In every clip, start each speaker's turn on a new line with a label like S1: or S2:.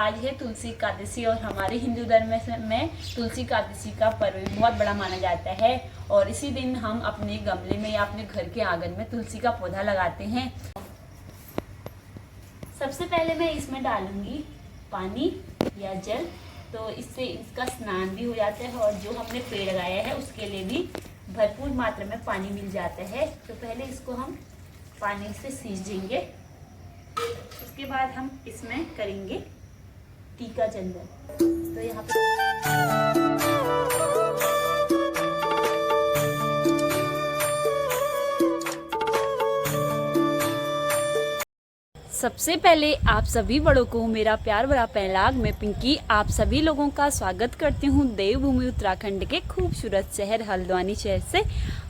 S1: आज है तुलसी एकादशी और हमारे हिंदू धर्म में तुलसी एकादशी का पर्व बहुत बड़ा माना जाता है। और इसी दिन हम अपने गमले में या अपने घर के आंगन में तुलसी का पौधा लगाते हैं। सबसे पहले मैं इसमें डालूंगी पानी या जल, तो इससे इसका स्नान भी हो जाता है और जो हमने पेड़ लगाया है उसके लिए भी भरपूर मात्रा में पानी मिल जाता है। तो पहले इसको हम पानी से सींच देंगे, उसके बाद हम इसमें करेंगे टीका चंदन। तो यहाँ पे सबसे पहले आप सभी बड़ों को मेरा प्यार भरा पहलाग। मैं पिंकी आप सभी लोगों का स्वागत करती हूँ देवभूमि उत्तराखंड के खूबसूरत शहर हल्द्वानी शहर से।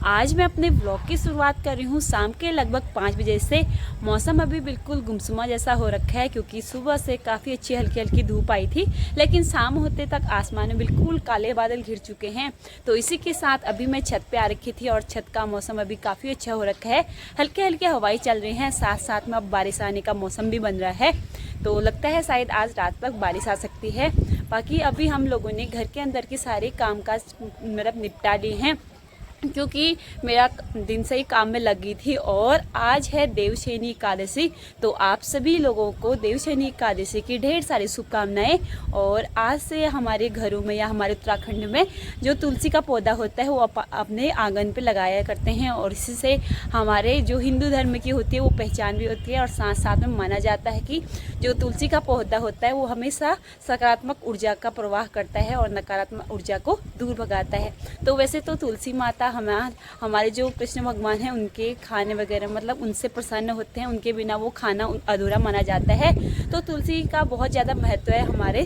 S1: आज मैं अपने ब्लॉग की शुरुआत कर रही हूँ शाम के लगभग 5 बजे से। मौसम अभी बिल्कुल गुमसुमा जैसा हो रखा है क्योंकि सुबह से काफ़ी अच्छी हल्की हल्की धूप आई थी, लेकिन शाम होते तक आसमान में बिल्कुल काले बादल घिर चुके हैं। तो इसी के साथ अभी मैं छत पे आ रखी थी और छत का मौसम अभी काफ़ी अच्छा हो रखा है। हल्के हल्के हवाएं चल रही हैं, साथ साथ में अब बारिश आने का मौसम भी बन रहा है। तो लगता है शायद आज रात तक बारिश आ सकती है। बाकी अभी हम लोगों ने घर के अंदर के सारे कामकाज मतलब निपटा लिए हैं क्योंकि मेरा दिन से ही काम में लगी थी। और आज है देवशयनी एकादशी, तो आप सभी लोगों को देवशयनी एकादशी की ढेर सारी शुभकामनाएं। और आज से हमारे घरों में या हमारे उत्तराखंड में जो तुलसी का पौधा होता है वो अपने आंगन पे लगाया करते हैं और इसी से हमारे जो हिंदू धर्म की होती है वो पहचान भी होती है। और साथ साथ में माना जाता है कि जो तुलसी का पौधा होता है वो हमेशा सकारात्मक ऊर्जा का प्रवाह करता है और नकारात्मक ऊर्जा को दूर भगाता है। तो वैसे तो तुलसी माता हमारे जो कृष्ण भगवान हैं उनके खाने वगैरह मतलब उनसे प्रसन्न होते हैं, उनके बिना वो खाना अधूरा माना जाता है। तो तुलसी का बहुत ज़्यादा महत्व है हमारे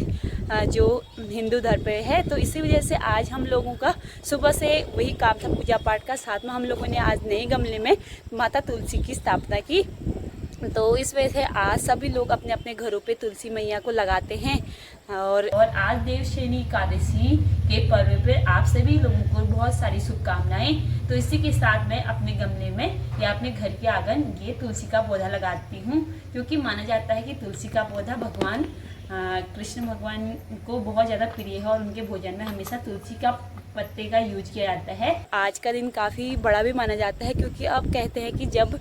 S1: जो हिंदू धर्म पे है। तो इसी वजह से आज हम लोगों का सुबह से वही काम था पूजा पाठ का। साथ में हम लोगों ने आज नए गमले में माता तुलसी की स्थापना की। तो इस वजह से आज सभी लोग अपने अपने घरों पे तुलसी मैया को लगाते हैं। और आज देवशयनी एकादशी के पर्व पे आप सभी लोगों को बहुत सारी शुभकामनाएं। तो इसी के साथ मैं अपने गमले में या अपने घर के आंगन ये तुलसी का पौधा लगाती हूँ क्योंकि माना जाता है कि तुलसी का पौधा भगवान कृष्ण भगवान को बहुत ज़्यादा प्रिय है और उनके भोजन में हमेशा तुलसी का पत्ते का यूज किया जाता है। आज का दिन काफ़ी बड़ा भी माना जाता है क्योंकि अब कहते हैं कि जब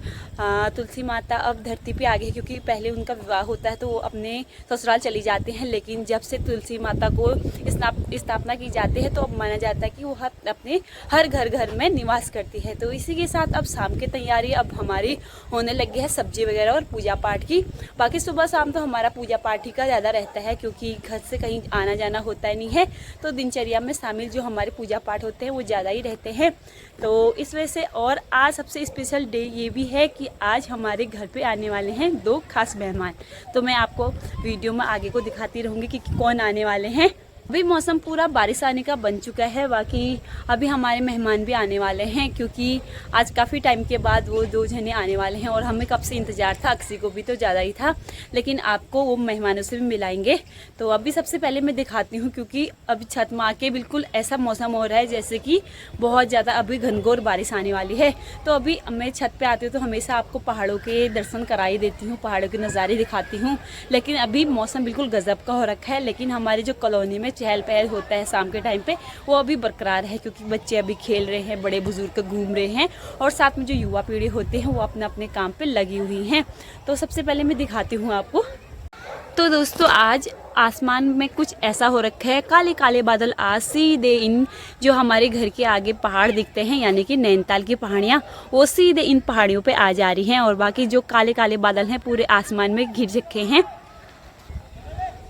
S1: तुलसी माता अब धरती पे आ गई है, क्योंकि पहले उनका विवाह होता है तो वो अपने ससुराल चली जाते हैं, लेकिन जब से तुलसी माता को स्थापना की जाती है तो अब माना जाता है कि वो अपने हर घर में निवास करती है। तो इसी के साथ अब शाम की तैयारी अब हमारी होने लगी है सब्जी वगैरह और पूजा पाठ की। बाकी सुबह शाम तो हमारा पूजा पाठ ही का ज़्यादा रहता है क्योंकि घर से कहीं आना जाना होता नहीं है, तो दिनचर्या में शामिल जो हमारे पूजा पाठ होते हैं वो ज़्यादा ही रहते हैं। तो इस वजह से और आज सबसे स्पेशल डे ये भी है कि आज हमारे घर पे आने वाले हैं 2 खास मेहमान। तो मैं आपको वीडियो में आगे को दिखाती रहूँगी कि कौन आने वाले हैं। अभी मौसम पूरा बारिश आने का बन चुका है, बाकी अभी हमारे मेहमान भी आने वाले हैं क्योंकि आज काफ़ी टाइम के बाद वो 2 जने आने वाले हैं और हमें कब से इंतज़ार था, अक्सी को भी तो ज़्यादा ही था, लेकिन आपको वो मेहमानों से भी मिलाएंगे। तो अभी सबसे पहले मैं दिखाती हूँ क्योंकि अभी छत में आके बिल्कुल ऐसा मौसम हो रहा है जैसे कि बहुत ज़्यादा अभी घनघोर बारिश आने वाली है। तो अभी मैं छत पर आती हूँ तो हमेशा आपको पहाड़ों के दर्शन कराई देती हूँ, पहाड़ों के नज़ारे दिखाती हूँ, लेकिन अभी मौसम बिल्कुल गजब का हो रखा है। लेकिन हमारी जो कॉलोनी में चहल पहल होता है शाम के टाइम पे वो अभी बरकरार है क्योंकि बच्चे अभी खेल रहे हैं, बड़े बुजुर्ग घूम रहे हैं और साथ में जो युवा पीढ़ी होते हैं वो अपने अपने काम पे लगी हुई हैं। तो सबसे पहले मैं दिखाती हूँ आपको। तो दोस्तों आज आसमान में कुछ ऐसा हो रखा है, काले काले बादल आज सीधे इन जो हमारे घर के आगे पहाड़ दिखते हैं यानी कि नैनीताल की पहाड़ियाँ वो सीधे इन पहाड़ियों पे आ जा रही हैं और बाकी जो काले काले बादल हैं पूरे आसमान में घिर रखे हैं।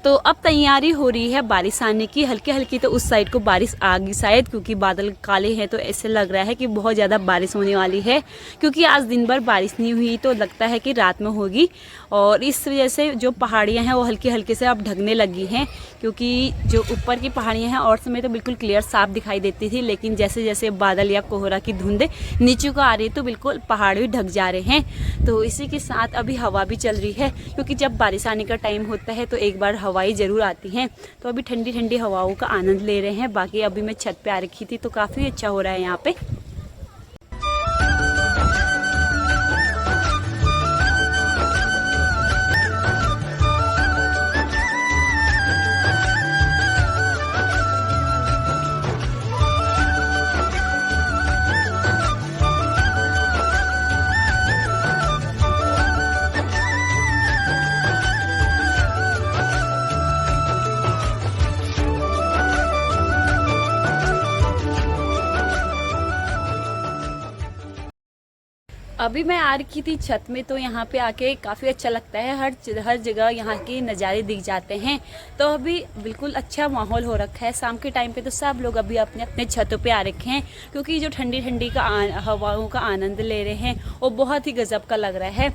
S1: तो अब तैयारी हो रही है बारिश आने की, हल्की हल्की। तो उस साइड को बारिश आ गई शायद क्योंकि बादल काले हैं तो ऐसे लग रहा है कि बहुत ज़्यादा बारिश होने वाली है क्योंकि आज दिन भर बारिश नहीं हुई तो लगता है कि रात में होगी। और इस वजह से जो पहाड़ियाँ हैं वो हल्की हल्की से अब ढकने लगी हैं क्योंकि जो ऊपर की पहाड़ियाँ हैं और समय तो बिल्कुल क्लियर साफ दिखाई देती थी, लेकिन जैसे जैसे बादल या कोहरा की धुंध नीचे को आ रही है तो बिल्कुल पहाड़ भी ढक जा रहे हैं। तो इसी के साथ अभी हवा भी चल रही है क्योंकि जब बारिश आने का टाइम होता है तो एक बार हवाएं ज़रूर आती हैं। तो अभी ठंडी ठंडी हवाओं का आनंद ले रहे हैं। बाकी अभी मैं छत पे आ रखी थी तो काफ़ी अच्छा हो रहा है यहाँ पे। अभी मैं आ रखी थी छत में, तो यहाँ पे आके काफ़ी अच्छा लगता है। हर जगह यहाँ के नज़ारे दिख जाते हैं। तो अभी बिल्कुल अच्छा माहौल हो रखा है। शाम के टाइम पे तो सब लोग अभी अपने अपने छतों पे आ रखे हैं, क्योंकि जो ठंडी ठंडी का हवाओं का आनंद ले रहे हैं वो बहुत ही गजब का लग रहा है।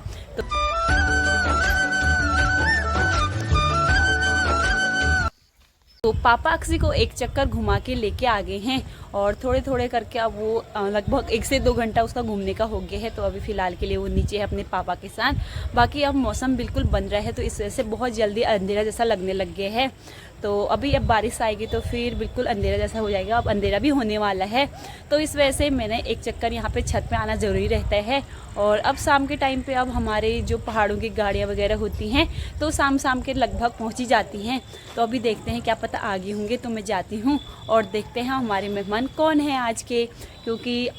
S1: तो पापा अक्सी को एक चक्कर घुमा के लेके आ गए हैं, और थोड़े थोड़े करके अब वो लगभग 1 से 2 घंटा उसका घूमने का हो गया है। तो अभी फ़िलहाल के लिए वो नीचे है अपने पापा के साथ। बाकी अब मौसम बिल्कुल बन रहा है, तो इस वजह से बहुत जल्दी अंधेरा जैसा लगने लग गया है। तो अभी अब बारिश आएगी तो फिर बिल्कुल अंधेरा जैसा हो जाएगा। अब अंधेरा भी होने वाला है, तो इस वजह से मैंने एक चक्कर यहाँ पे छत पे आना ज़रूरी रहता है। और अब शाम के टाइम पे अब हमारे जो पहाड़ों की गाड़ियाँ वगैरह होती हैं तो शाम के लगभग पहुँच ही जाती हैं। तो अभी देखते हैं, क्या पता आ गए होंगे। तो मैं जाती हूँ और देखते हैं हमारे मेहमान कौन है आज के, क्योंकि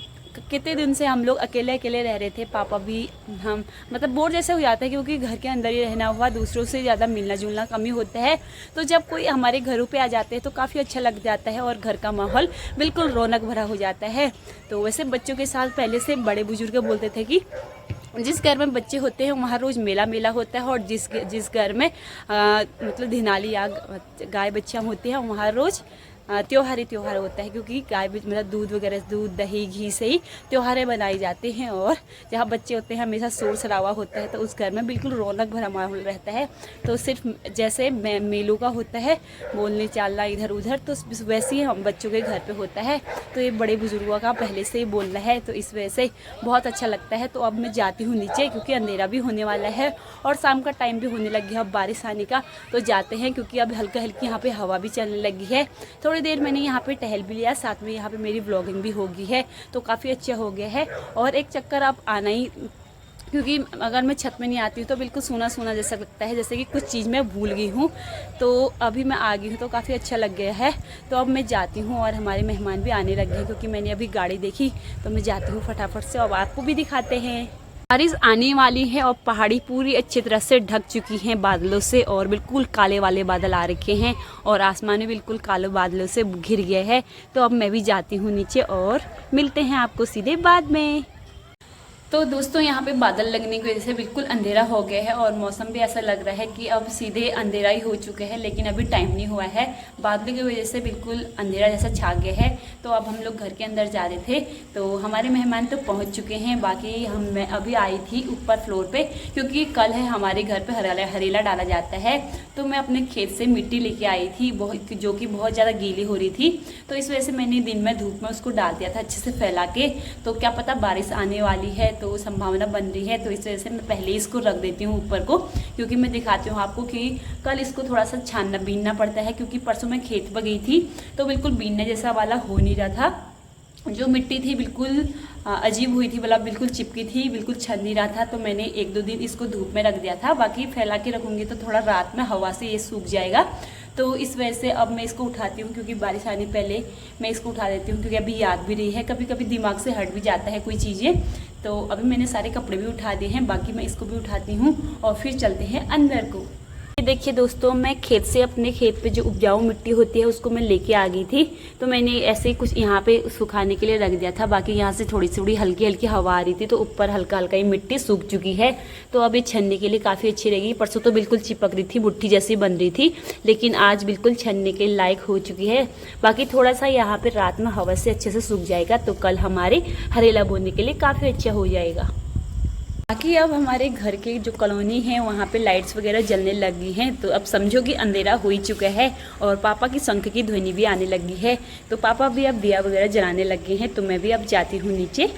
S1: कितने दिन से हम लोग अकेले अकेले रह रहे थे। पापा भी हम मतलब बोर जैसे हो जाता है, क्योंकि घर के अंदर ही रहना हुआ, दूसरों से ज़्यादा मिलना जुलना कम ही होता है। तो जब कोई हमारे घरों पे आ जाते हैं तो काफ़ी अच्छा लग जाता है, और घर का माहौल बिल्कुल रौनक भरा हो जाता है। तो वैसे बच्चों के साथ पहले से बड़े बुजुर्ग बोलते थे कि जिस घर में बच्चे होते हैं वहाँ रोज़ मेला मेला होता है, और जिस घर में मतलब धिनाली या गाय बच्चियाँ होती हैं वहाँ रोज़ त्योहार ही त्योहार होता है, क्योंकि गाय मतलब दूध वगैरह, दूध दही घी से ही त्योहारें बनाई जाती हैं। और जहाँ बच्चे होते हैं हमेशा शोर शराबा होता है, तो उस घर में बिल्कुल रौनक भरा माहौल रहता है। तो सिर्फ जैसे मेलों का होता है बोलने चालना इधर उधर, तो वैसे ही हम बच्चों के घर पे होता है। तो ये बड़े बुजुर्गों का पहले से ही बोलना है, तो इस वजह से बहुत अच्छा लगता है। तो अब मैं जाती हूँ नीचे, क्योंकि अंधेरा भी होने वाला है और शाम का टाइम भी होने लग गया अब बारिश आने का। तो जाते हैं, क्योंकि अब हल्का हल्की यहाँ पे हवा भी चलने लगी है। थोड़ी देर मैंने यहाँ पे टहल भी लिया, साथ में यहाँ पे मेरी व्लॉगिंग भी हो गई है, तो काफ़ी अच्छा हो गया है। और एक चक्कर अब आना ही, क्योंकि अगर मैं छत में नहीं आती हूँ तो बिल्कुल सूना सूना जैसा लगता है, जैसे कि कुछ चीज़ मैं भूल गई हूँ। तो अभी मैं आ गई हूँ तो काफ़ी अच्छा लग गया है। तो अब मैं जाती हूँ, और हमारे मेहमान भी आने लगे हैं, क्योंकि मैंने अभी गाड़ी देखी। तो मैं जाती हूँ फटाफट से, अब आपको भी दिखाते हैं। बारिश आने वाली है और पहाड़ी पूरी अच्छी तरह से ढक चुकी हैं बादलों से, और बिल्कुल काले वाले बादल आ रखे हैं, और आसमान भी बिल्कुल काले बादलों से घिर गया है। तो अब मैं भी जाती हूँ नीचे, और मिलते हैं आपको सीधे बाद में। तो दोस्तों यहाँ पे बादल लगने की वजह से बिल्कुल अंधेरा हो गया है, और मौसम भी ऐसा लग रहा है कि अब सीधे अंधेरा ही हो चुका है, लेकिन अभी टाइम नहीं हुआ है। बादल की वजह से बिल्कुल अंधेरा जैसा छा गया है। तो अब हम लोग घर के अंदर जा रहे थे, तो हमारे मेहमान तो पहुँच चुके हैं। बाकी मैं अभी आई थी ऊपर फ्लोर पर, क्योंकि कल है हमारे घर पर हरेला डाला जाता है। तो मैं अपने खेत से मिट्टी लेके आई थी, जो कि बहुत ज़्यादा गीली हो रही थी। तो इस वजह से मैंने दिन में धूप में उसको डाल दिया था अच्छे से फैला के। तो क्या पता बारिश आने वाली है, तो संभावना बन रही है, तो इस वजह से मैं पहले ही इसको रख देती हूँ ऊपर को, क्योंकि मैं दिखाती हूँ आपको कि कल इसको थोड़ा सा छानना बीनना पड़ता है, क्योंकि परसों मैं खेत पर गई थी तो बिल्कुल बीनने जैसा वाला हो नहीं रहा था। जो मिट्टी थी बिल्कुल अजीब हुई थी, मतलब बिल्कुल चिपकी थी, बिल्कुल छन नहीं रहा था। तो मैंने 1-2 दिन इसको धूप में रख दिया था। बाकी फैला के रखूँगी तो थोड़ा रात में हवा से ये सूख जाएगा। तो इस वजह से अब मैं इसको उठाती हूँ, क्योंकि बारिश आने पहले मैं इसको उठा देती हूँ, क्योंकि अभी याद भी रही है, कभी कभी दिमाग से हट भी जाता है कोई चीज़ें। तो अभी मैंने सारे कपड़े भी उठा दिए हैं, बाकी मैं इसको भी उठाती हूँ और फिर चलते हैं अंदर को। देखिए दोस्तों, मैं खेत से अपने खेत पे जो उपजाऊ मिट्टी होती है उसको मैं लेके आ गई थी। तो मैंने ऐसे ही कुछ यहाँ पे सुखाने के लिए रख दिया था। बाकी यहाँ से थोड़ी थोड़ी हल्की हल्की हवा आ रही थी, तो ऊपर हल्का हल्का ही मिट्टी सूख चुकी है। तो अब ये छनने के लिए काफ़ी अच्छी रहेगी। परसों तो बिल्कुल चिपक रही थी, मुट्ठी जैसी बन रही थी, लेकिन आज बिल्कुल छनने के लायक हो चुकी है। बाकी थोड़ा सा यहाँ पर रात में हवा से अच्छे से सूख जाएगा, तो कल हमारे हरेला बोने के लिए काफ़ी अच्छा हो जाएगा। बाकी अब हमारे घर के जो कॉलोनी है वहाँ पे लाइट्स वगैरह जलने लगी हैं, तो अब समझो कि अंधेरा हो ही चुका है, और पापा की शंख की ध्वनि भी आने लगी है। तो पापा भी अब दिया वगैरह जलाने लगे हैं, तो मैं भी अब जाती हूँ नीचे।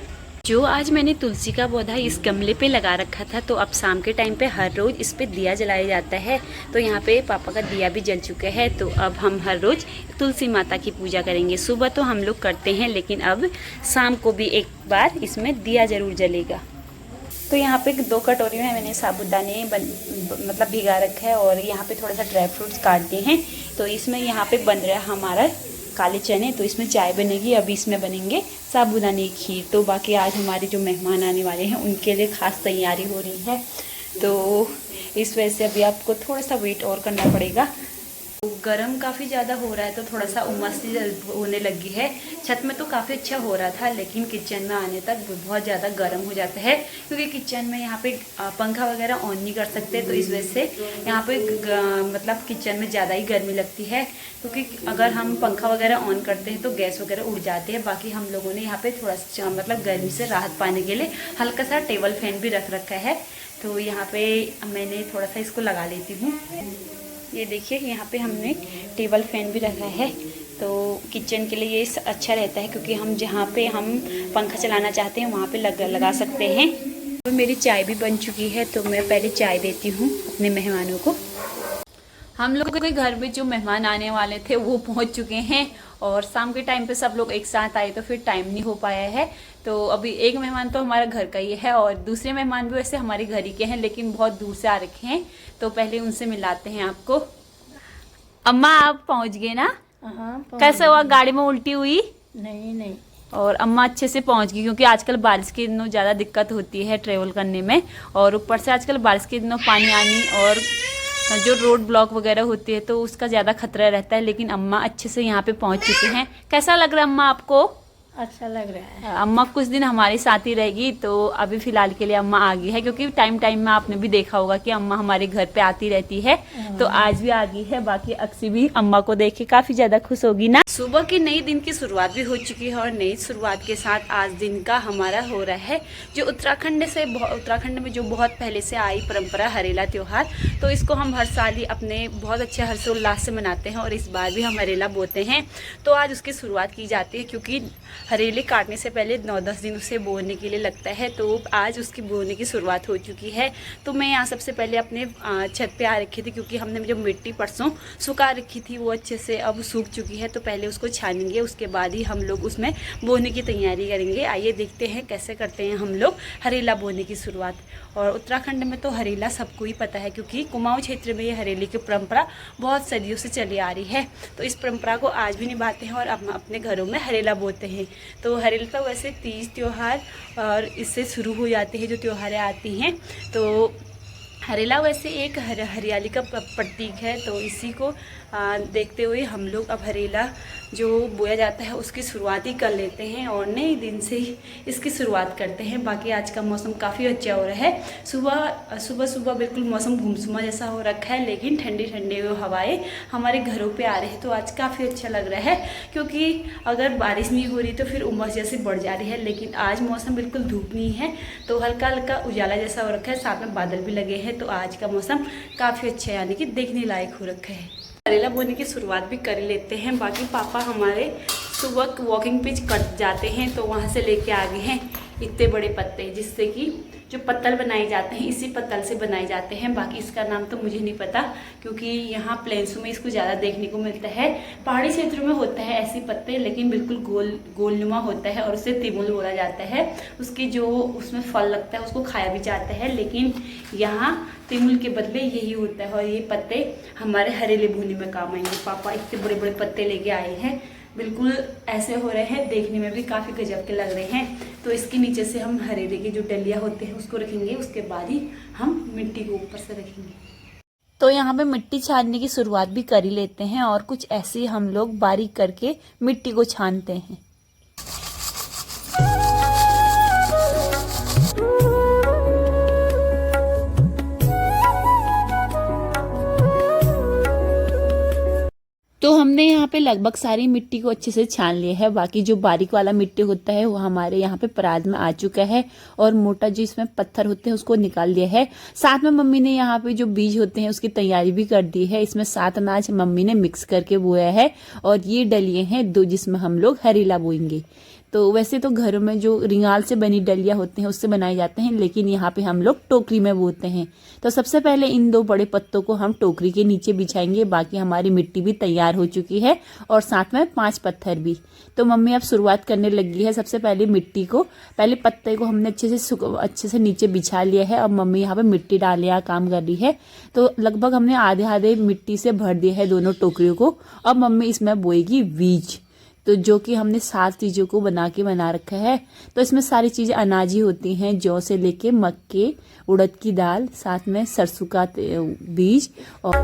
S1: जो आज मैंने तुलसी का पौधा इस गमले पे लगा रखा था, तो अब शाम के टाइम पे हर रोज़ इस पे दिया जलाया जाता है। तो यहाँ पे पापा का दिया भी जल चुका है। तो अब हम हर रोज़ तुलसी माता की पूजा करेंगे। सुबह तो हम लोग करते हैं, लेकिन अब शाम को भी एक बार इसमें दिया ज़रूर जलेगा। तो यहाँ पे 2 कटोरी में मैंने साबुदाने मतलब भिगा रखा है, और यहाँ पे थोड़ा सा ड्राई फ्रूट्स काट दिए हैं। तो इसमें यहाँ पे बन रहा है हमारा काले चने, तो इसमें चाय बनेगी। अभी इसमें बनेंगे साबुदाने की खीर। तो बाकी आज हमारे जो मेहमान आने वाले हैं उनके लिए ख़ास तैयारी हो रही है, तो इस वजह से अभी आपको थोड़ा सा वेट और करना पड़ेगा। गरम काफ़ी ज़्यादा हो रहा है तो थोड़ा सा उमस सी होने लगी है। छत में तो काफ़ी अच्छा हो रहा था, लेकिन किचन में आने तक बहुत ज़्यादा गर्म हो जाता है, क्योंकि किचन में यहाँ पे पंखा वगैरह ऑन नहीं कर सकते, तो इस वजह से यहाँ पे मतलब किचन में ज़्यादा ही गर्मी लगती है। क्योंकि अगर हम पंखा वगैरह ऑन करते हैं तो गैस वगैरह उड़ जाती है। बाकी हम लोगों ने यहाँ पे थोड़ा सा मतलब गर्मी से राहत पाने के लिए हल्का सा टेबल फैन भी रख रखा है, तो यहाँ पे मैंने थोड़ा सा इसको लगा लेती हूँ। ये देखिए यहाँ पे हमने टेबल फैन भी रखा है, तो किचन के लिए ये अच्छा रहता है, क्योंकि हम जहाँ पे हम पंखा चलाना चाहते हैं वहाँ पे लगा सकते हैं। तो मेरी चाय भी बन चुकी है, तो मैं पहले चाय देती हूँ अपने मेहमानों को। हम लोगों के घर में जो मेहमान आने वाले थे वो पहुंच चुके हैं, और शाम के टाइम पे सब लोग एक साथ आए तो फिर टाइम नहीं हो पाया है। तो अभी एक मेहमान तो हमारा घर का ही है, और दूसरे मेहमान भी वैसे हमारे घर ही के हैं, लेकिन बहुत दूर से आ रखे हैं, तो पहले उनसे मिलाते हैं आपको। अम्मा आप पहुंच गए ना?
S2: हाँ,
S1: कैसे हुआ, गाड़ी में उल्टी हुई?
S2: नहीं।
S1: और अम्मा अच्छे से पहुंच गई, क्योंकि आजकल बारिश के दिनों ज़्यादा दिक्कत होती है ट्रेवल करने में, और ऊपर से आजकल बारिश के दिनों पानी आनी और जो रोड ब्लॉक वगैरह होती है तो उसका ज़्यादा खतरा रहता है। लेकिन अम्मा अच्छे से यहाँ पे पहुँच चुके हैं। कैसा लग रहा है अम्मा आपको?
S2: अच्छा लग रहा है।
S1: अम्मा कुछ दिन हमारे साथ ही रहेगी, तो अभी फ़िलहाल के लिए अम्मा आ गई है, क्योंकि टाइम टाइम में आपने भी देखा होगा कि अम्मा हमारे घर पे आती रहती है, तो आज भी आ गई है। बाकी अक्सी भी अम्मा को देख के काफ़ी ज़्यादा खुश होगी ना। सुबह की नई दिन की शुरुआत भी हो चुकी है, और नई शुरुआत के साथ आज दिन का हमारा हो रहा है जो उत्तराखंड में जो बहुत पहले से आई परंपरा हरेला त्यौहार। तो इसको हम हर साल ही अपने बहुत अच्छे हर्षोल्लास से मनाते हैं, और इस बार भी हम हरेला बोते हैं। तो आज उसकी शुरुआत की जाती है, क्योंकि हरेले काटने से पहले 9-10 दिन उसे बोने के लिए लगता है, तो आज उसकी बोने की शुरुआत हो चुकी है। तो मैं यहाँ सबसे पहले अपने छत पे आ रखी थी, क्योंकि हमने जो मिट्टी परसों सुखा रखी थी वो अच्छे से अब सूख चुकी है, तो पहले उसको छानेंगे, उसके बाद ही हम लोग उसमें बोने की तैयारी करेंगे। आइए देखते हैं कैसे करते हैं हम लोग हरेला बोने की शुरुआत। और उत्तराखंड में तो हरेला सबको ही पता है, क्योंकि कुमाऊं क्षेत्र में ये हरेले की परंपरा बहुत सदियों से चली आ रही है, तो इस परंपरा को आज भी निभाते हैं और अपने घरों में हरेला बोते हैं। तो हरेला तो वैसे तीज त्यौहार और इससे शुरू हो जाते हैं जो त्योहारें आती हैं। तो हरेला वैसे एक हरियाली का प्रतीक है, तो इसी को देखते हुए हम लोग अब हरेला जो बोया जाता है उसकी शुरुआत ही कर लेते हैं, और नए दिन से ही इसकी शुरुआत करते हैं। बाकी आज का मौसम काफ़ी अच्छा हो रहा है। सुबह बिल्कुल मौसम गुमसुमा जैसा हो रखा है, लेकिन ठंडी ठंडी हवाएं हमारे घरों पे आ रही है, तो आज काफ़ी अच्छा लग रहा है। क्योंकि अगर बारिश नहीं हो रही तो फिर उमस जैसी बढ़ जा रही है, लेकिन आज मौसम बिल्कुल धूप नहीं है, तो हल्का हल्का उजाला जैसा हो रखा है, साथ में बादल भी लगे हैं, तो आज का मौसम काफ़ी अच्छा यानी कि देखने लायक हो रखा है। करेला बोने की शुरुआत भी कर लेते हैं। बाकी पापा हमारे सुबह वॉकिंग पिच कट जाते हैं, तो वहाँ से लेके आ गए हैं इतने बड़े पत्ते, जिससे कि जो पत्तल बनाए जाते हैं इसी पत्तल से बनाए जाते हैं। बाकी इसका नाम तो मुझे नहीं पता, क्योंकि यहाँ प्लेन्सों में इसको ज़्यादा देखने को मिलता है। पहाड़ी क्षेत्रों में होता है ऐसे पत्ते, लेकिन बिल्कुल गोलनुमा होता है, और उसे तिमुल बोला जाता है। उसके जो उसमें फल लगता है उसको खाया भी जाता है, लेकिन यहाँ तिमुल के बदले यही होता है, और ये पत्ते हमारे हरेले भूने में काम आएंगे। पापा इतने बड़े बड़े पत्ते लेके आए हैं, बिल्कुल ऐसे हो रहे हैं, देखने में भी काफ़ी गजब के लग रहे हैं। तो इसके नीचे से हम हरेले के जो डलिया होते हैं उसको रखेंगे, उसके बाद ही हम मिट्टी को ऊपर से रखेंगे। तो यहाँ पे मिट्टी छानने की शुरुआत भी कर ही लेते हैं, और कुछ ऐसे ही हम लोग बारीक करके मिट्टी को छानते हैं। तो हमने यहाँ पे लगभग सारी मिट्टी को अच्छे से छान लिया है। बाकी जो बारीक वाला मिट्टी होता है वो हमारे यहाँ पे परात में आ चुका है, और मोटा जो इसमें पत्थर होते हैं उसको निकाल दिया है। साथ में मम्मी ने यहाँ पे जो बीज होते हैं उसकी तैयारी भी कर दी है। इसमें 7 अनाज मम्मी ने मिक्स करके बोया है, और ये डलिए हैं 2 जिसमें हम लोग हरेला बोएंगे। तो वैसे तो घरों में जो रिंगाल से बनी डलिया होते हैं उससे बनाए जाते हैं, लेकिन यहाँ पे हम लोग टोकरी में बोते हैं। तो सबसे पहले इन 2 बड़े पत्तों को हम टोकरी के नीचे बिछाएंगे। बाकी हमारी मिट्टी भी तैयार हो चुकी है, और साथ में 5 पत्थर भी। तो मम्मी अब शुरुआत करने लगी है। सबसे पहले मिट्टी को, पहले पत्ते को हमने अच्छे से नीचे बिछा लिया है। अब मम्मी यहाँ पे मिट्टी डालने का काम कर रही है। तो लगभग हमने आधे मिट्टी से भर दिया है दोनों टोकरियों को। अब मम्मी इसमें बोएगी बीज, तो जो कि हमने 7 चीज़ों को बना रखा है। तो इसमें सारी चीज़ें अनाजी होती हैं, जौ से लेके मक्के, उड़द की दाल, साथ में सरसों का बीज और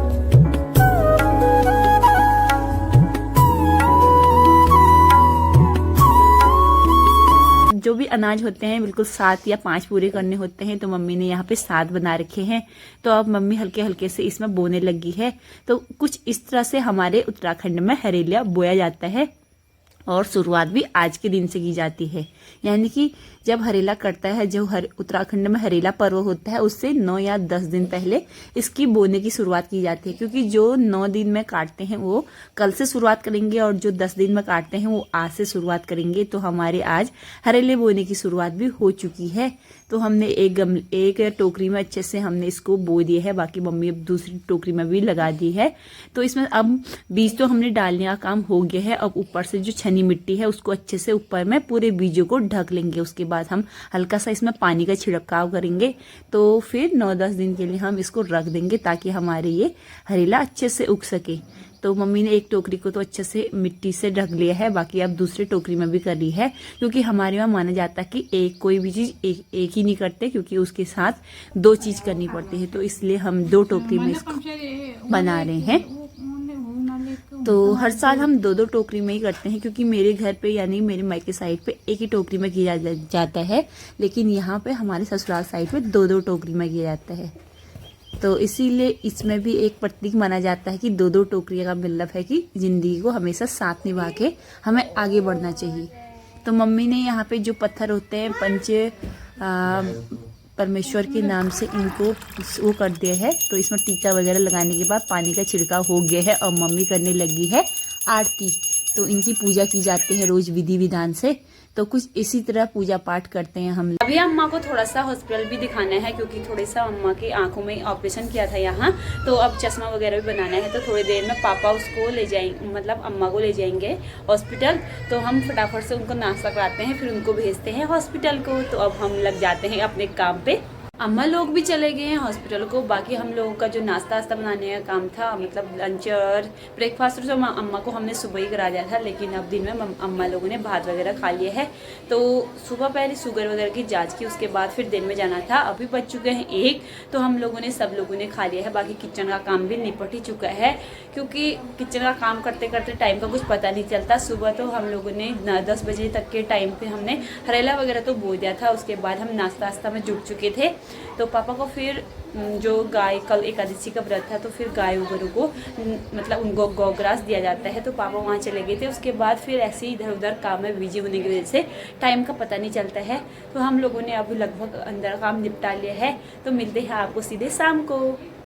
S1: अनाज होते हैं, बिल्कुल 7 या 5 पूरे करने होते हैं, तो मम्मी ने यहाँ पे 7 बना रखे हैं। तो अब मम्मी हल्के हल्के से इसमें बोने लगी है। तो कुछ इस तरह से हमारे उत्तराखंड में हरेला बोया जाता है और शुरुआत भी आज के दिन से की जाती है। यानी कि जब हरेला कटता है, जो उत्तराखंड में हरेला पर्व होता है, उससे 9 या 10 दिन पहले इसकी बोने की शुरुआत की जाती है। क्योंकि जो 9 दिन में काटते हैं वो कल से शुरुआत करेंगे और जो 10 दिन में काटते हैं वो आज से शुरुआत करेंगे। तो हमारे आज हरेले बोने की शुरुआत भी हो चुकी है। तो हमने एक टोकरी में अच्छे से हमने इसको बो दिया है, बाकी मम्मी अब दूसरी टोकरी में भी लगा दी है। तो इसमें अब बीज तो हमने डालने का काम हो गया है। अब ऊपर से जो छनी मिट्टी है उसको अच्छे से ऊपर में पूरे बीजों को ढक लेंगे। उसके बाद हम हल्का सा इसमें पानी का छिड़काव करेंगे। तो फिर 9-10 दिन के लिए हम इसको रख देंगे ताकि हमारे ये हरेला अच्छे से उग सके। तो मम्मी ने एक टोकरी को तो अच्छे से मिट्टी से ढक लिया है, बाकी अब दूसरी टोकरी में भी कर ली है। क्योंकि हमारे यहाँ माना जाता है कि कोई भी चीज़ एक ही नहीं करते, क्योंकि उसके साथ 2 चीज़ करनी पड़ती है। तो इसलिए हम 2 टोकरी में इसको बना रहे हैं। तो हर साल हम 2-2 टोकरी में ही करते हैं, क्योंकि मेरे घर पे यानी मेरे मायके साइड पे एक ही टोकरी में किया जाता है, लेकिन यहाँ पे हमारे ससुराल साइड पे 2-2 टोकरी में किया जाता है। तो इसीलिए इसमें भी एक प्रतीक माना जाता है कि 2-2 टोकरियों का मतलब है कि जिंदगी को हमेशा साथ निभा के हमें आगे बढ़ना चाहिए। तो मम्मी ने यहाँ पे जो पत्थर होते हैं परमेश्वर के नाम से इनको वो कर दिया है। तो इसमें टीका वगैरह लगाने के बाद पानी का छिड़काव हो गया है और मम्मी करने लगी है आरती। तो इनकी पूजा की जाती है रोज विधि विधान से। तो कुछ इसी तरह पूजा पाठ करते हैं हम। अभी अम्मा को थोड़ा सा हॉस्पिटल भी दिखाना है, क्योंकि थोड़ा सा अम्मा की आंखों में ऑपरेशन किया था यहाँ। तो अब चश्मा वगैरह भी बनाना है। तो थोड़ी देर में पापा उसको ले जाएंगे, मतलब अम्मा को ले जाएंगे हॉस्पिटल। तो हम फटाफट से उनको नाश्ता कराते हैं, फिर उनको भेजते हैं हॉस्पिटल को। तो अब हम लग जाते हैं अपने काम पे। अम्मा लोग भी चले गए हैं हॉस्पिटल को। बाकी हम लोगों का जो नाश्ता वास्ता बनाने का काम था, मतलब लंच और ब्रेकफास्ट, जो अम्मा को हमने सुबह ही करा दिया था। लेकिन अब दिन में अम्मा लोगों ने भात वगैरह खा लिया है। तो सुबह पहले शुगर वगैरह की जांच की, उसके बाद फिर दिन में जाना था। अभी बज चुके हैं 1, तो हम लोगों ने सब लोगों ने खा लिया है। बाकी किचन का काम भी निपट ही चुका है, क्योंकि किचन का काम करते करते टाइम का कुछ पता नहीं चलता। सुबह तो हम लोगों ने 10 बजे तक के टाइम पे हमने हरेला वगैरह तो बो दिया था। उसके बाद हम नाश्ता वास्ता में जुट चुके थे। तो पापा को फिर जो गाय, कल एकादशी का व्रत था, तो फिर गाय वगैरह को मतलब उनको गौग्रास दिया जाता है। तो पापा वहाँ चले गए थे। उसके बाद फिर ऐसे ही इधर उधर काम में बिजी होने की वजह से टाइम का पता नहीं चलता है। तो हम लोगों ने अब लगभग अंदर काम निपटा लिया है। तो मिलते हैं आपको सीधे शाम को।